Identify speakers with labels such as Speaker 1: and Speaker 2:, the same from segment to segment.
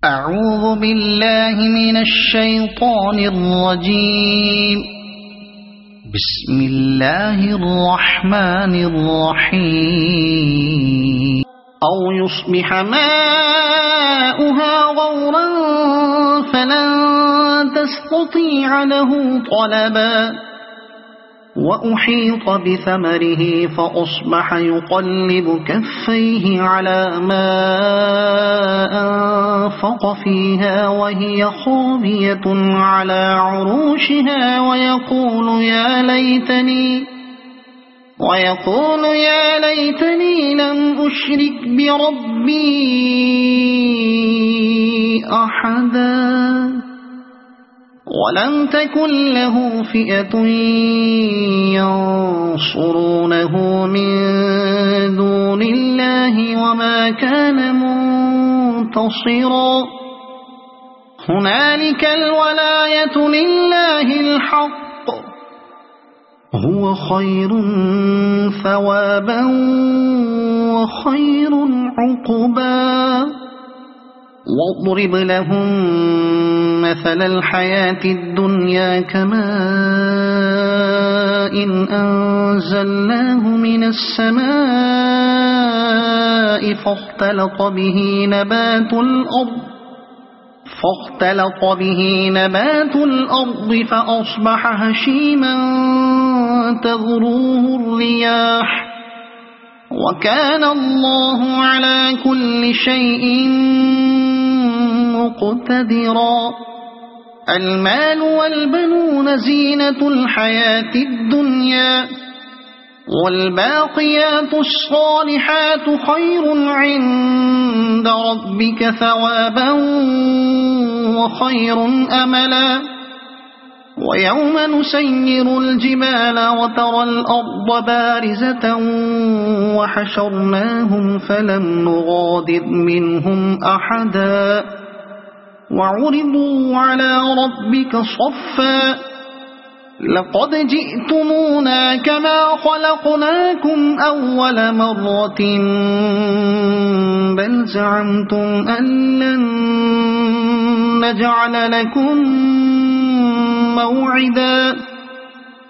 Speaker 1: أعوذ بالله من الشيطان الرجيم. بسم الله الرحمن الرحيم. أو يصبح ماؤها غورا فلن تستطيع له طلبا وأحيط بثمره فأصبح يقلب كفيه على ما أنفق فيها وهي خاوية على عروشها ويقول يا ليتني لم أشرك بربي أحدا ولم تكن له فئة ينصرونه من دون الله وما كان منتصرا. هنالك الولاية لله الحق هو خير ثوابا وخير عقبا. واضرب لهم مثل الحياة الدنيا كماء أنزلناه من السماء فاختلط به نبات الأرض فأصبح هشيما تذروه الرياح وكان الله على كل شيء مقتدرا. المال والبنون زينة الحياة الدنيا والباقيات الصالحات خير عند ربك ثوابا وخير أملا. ويوم نسير الجبال وترى الأرض بارزة وحشرناهم فلم نغادر منهم أحدا وعرضوا على ربك صفا لقد جئتمونا كما خلقناكم أول مرة بل زعمتم أن لن نجعل لكم موعدا.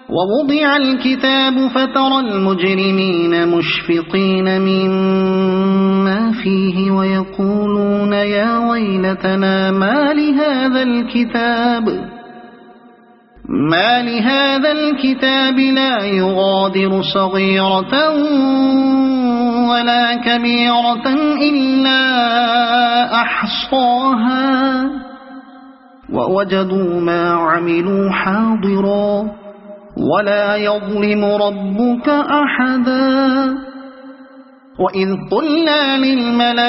Speaker 1: ووضع الكتاب فترى المجرمين مشفقين مما فيه ويقولون يا ويلتنا ما لهذا الكتاب لا يغادر صغيرة ولا كبيرة إلا أحصاها ووجدوا ما عملوا حاضرا ولا يظلم ربك أحدا. وإذ قلنا للملائكة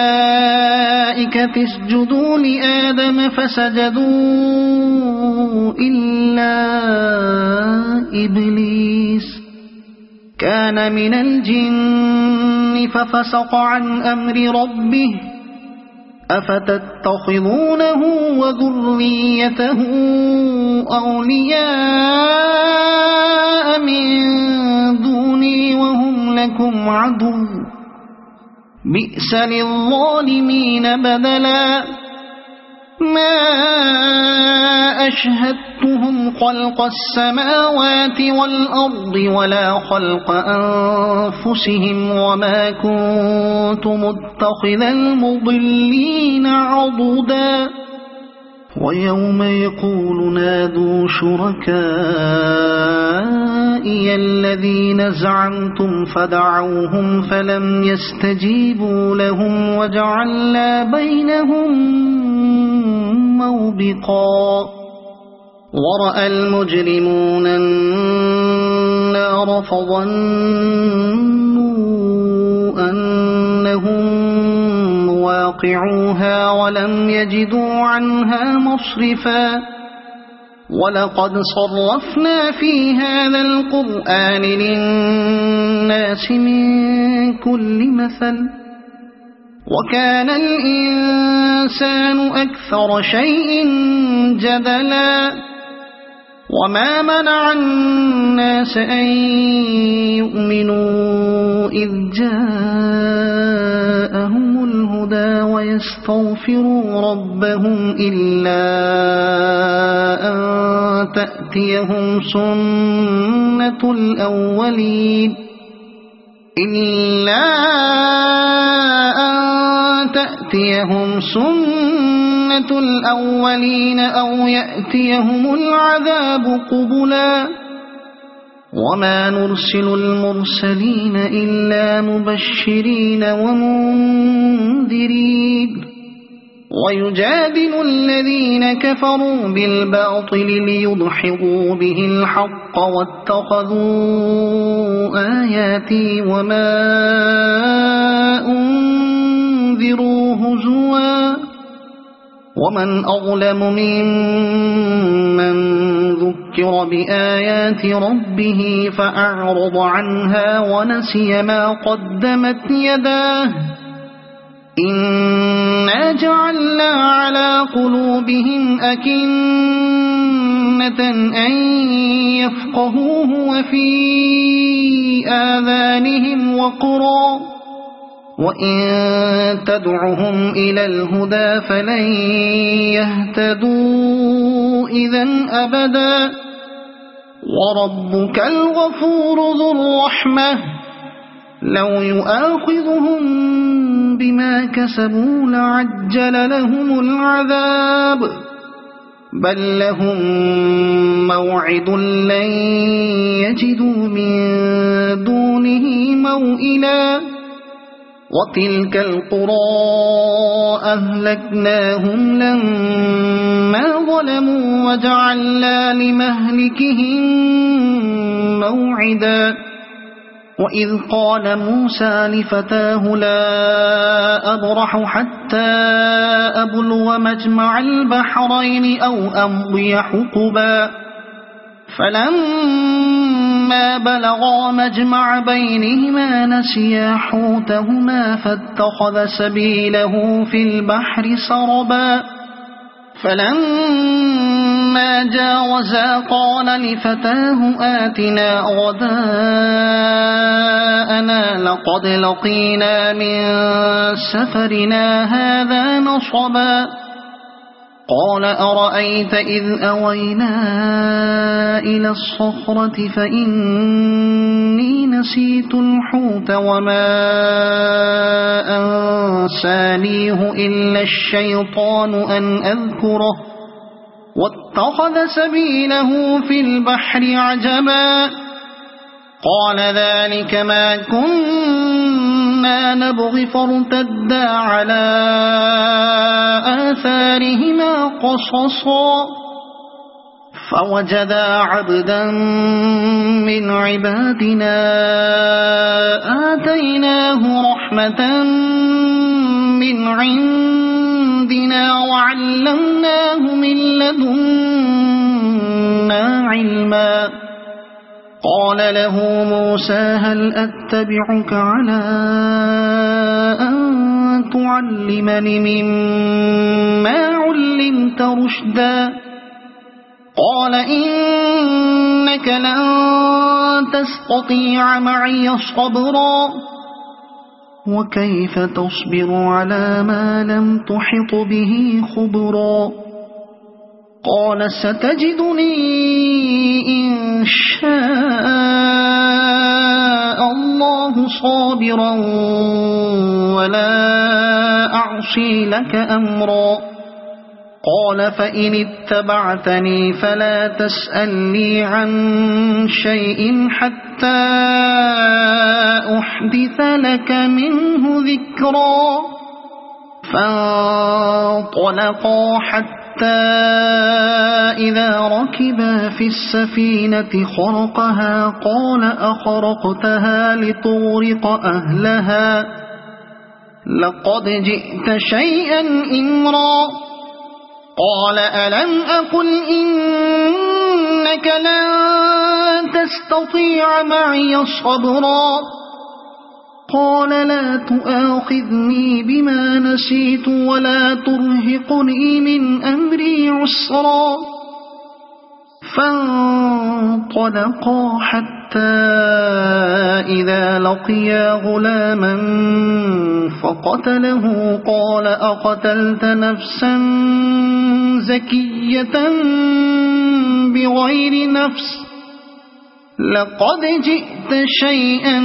Speaker 1: اسجدوا لآدم فسجدوا إلا إبليس كان من الجن ففسق عن أمر ربه أفتتخذونه وذريته أولياء من دوني وهم لكم عدو بئس للظالمين بدلا. ما أشهدتهم خلق السماوات والأرض ولا خلق أنفسهم وما كنت متخذ المضلين عضدا. ويوم يقول نادوا شركائي الذين زعمتم فدعوهم فلم يستجيبوا لهم وجعلنا بينهم موبقا. ورأى المجرمون النار فظنوا أنهم واقعوها ولم يجدوا عنها مصرفا. ولقد صرفنا في هذا القرآن للناس من كل مثل وكان الإنسان أكثر شيء جدلا. وما منع الناس أن يؤمنوا إذ جاءهم الهدى الهدى ويستغفروا ربهم إلا أن تأتيهم سنة الأولين أو يأتيهم العذاب قبلا وما نرسل المرسلين إلا مبشرين ومنذرين ويجادل الذين كفروا بالباطل ليدحضوا به الحق واتخذوا آياتي وما أنذروا هزوا ومن أظلم ممن ذكر بآيات ربه فأعرض عنها ونسي ما قدمت يداه إنا جعلنا على قلوبهم أكنة أن يفقهوه وفي آذانهم وقرا وإن تدعهم إلى الهدى فلن يهتدوا إذا أبدا وربك الغفور ذو الرحمة لو يؤاخذهم بما كسبوا لعجل لهم العذاب بل لهم موعد لن يجدوا من دونه موئلا وتلك القرى أهلكناهم لما ظلموا وجعلنا لمهلكهم موعدا وإذ قال موسى لفتاه لا أبرح حتى أبلغ مجمع البحرين أو أمضي حقبا فلما بلغا مجمع بينهما نسيا حوتهما فاتخذ سبيله في البحر سربا فلما جاوزا قال لفتاه آتنا غداءنا لقد لقينا من سفرنا هذا نصبا قال أرأيت إذ أوينا إلى الصخرة فإني نسيت الحوت وما أنسانيه إلا الشيطان أن أذكره واتخذ سبيله في البحر عجبا قال ذلك ما كنا نبغي فارتدا على آثارهما قصصا فوجدا عبدا من عبادنا آتيناه رحمة من عندنا وعلمناه من لدنا علما قال له موسى هل أتبعك على أن تعلمني مما علمت رشدا قال إنك لن تستطيع معي صبرا وكيف تصبر على ما لم تحط به خبرا قال ستجدني إن شاء الله صابرا ولا أعصي لك أمرا قال فإن اتبعتني فلا تسألني عن شيء حتى أحدث لك منه ذكرا فانطلقا حتى إذا ركبا في السفينة خرقها قال أخرقتها لتغرق أهلها لقد جئت شيئا إمرا قال ألم أقل إنك لن تستطيع معي صبرا قال لا تؤاخذني بما نسيت ولا ترهقني من أمري عسرا فانطلقا حتى حتى إذا لقيا غلاما فقتله قال أقتلت نفسا زكية بغير نفس لقد جئت شيئا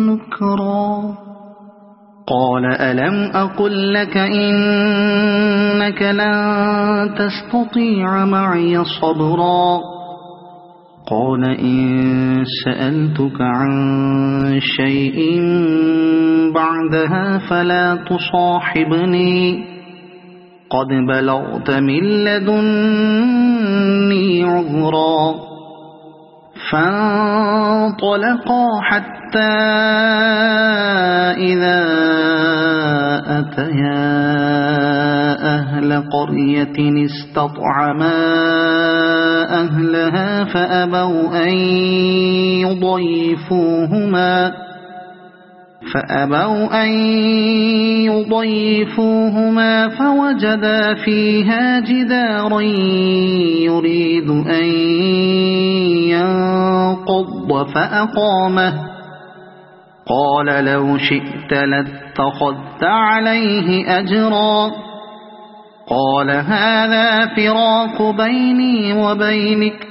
Speaker 1: نكرا قال ألم أقل لك إنك لن تستطيع معي صبرا قال إن سألتك عن شيء بعدها فلا تصاحبني قد بلغت من لدني عذرا فانطلقا حتى إذا أتيا أهل قرية استطعما أهلها فأبوا أن يضيفوهما فوجدا فيها جدارا يريد أن ينقض فأقامه قال لو شئت لاتخذت عليه أجرا قال هذا فراق بيني وبينك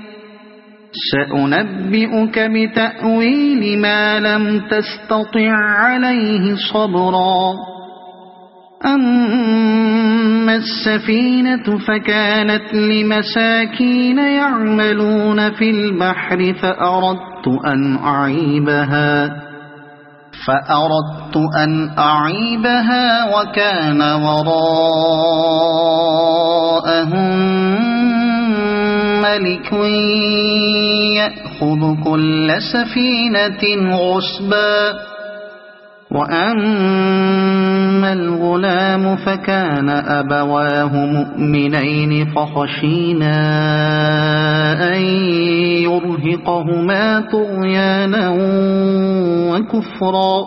Speaker 1: سأنبئك بتأويل ما لم تستطع عليه صبرا أما السفينة فكانت لمساكين يعملون في البحر فأردت أن أعيبها وكان وراءهم ملك يأخذ كل سفينة غصبا وأما الغلام فكان أبواه مؤمنين فخشينا أن يرهقهما طغيانا وكفرا